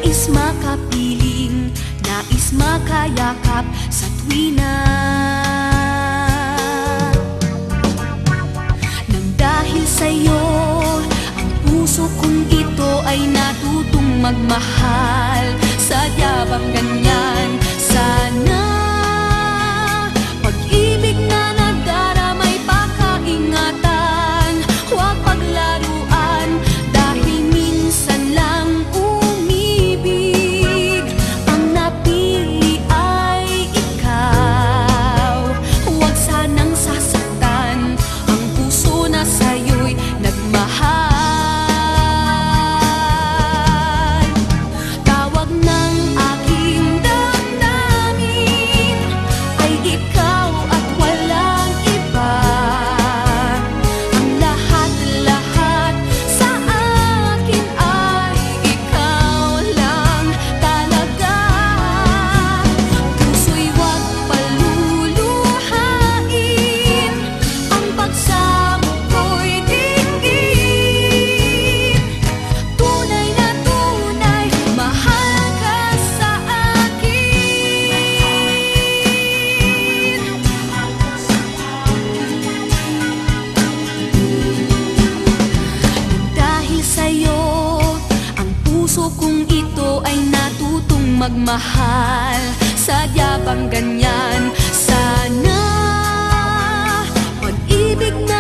Nais makapiling, nais makayakap sa tuwina. Nang dahil sa'yo, ang puso kong ito ay natutong magmahal. Sadya bang ganyan? Sana pag-ibig na nagdaramay pakaingatan, huwag paglaruan dahil minsan lang umibig. Ang napili ay ikaw, huwag sanang sasaktan ang puso na sa'yo'y nagmahal. Tawag ng aking damdamin ay ikaw at walang iba. Ang lahat-lahat sa akin ay ikaw lang talaga. Puso'y huwag paluluhain, ang pagsamo ko'y dinggin. Tunay na tunay, mahal ka sa akin. Dahil sa'yo, ang puso kong ito ay natutong magmahal. Sadya bang ganyan? Sana pag-ibig na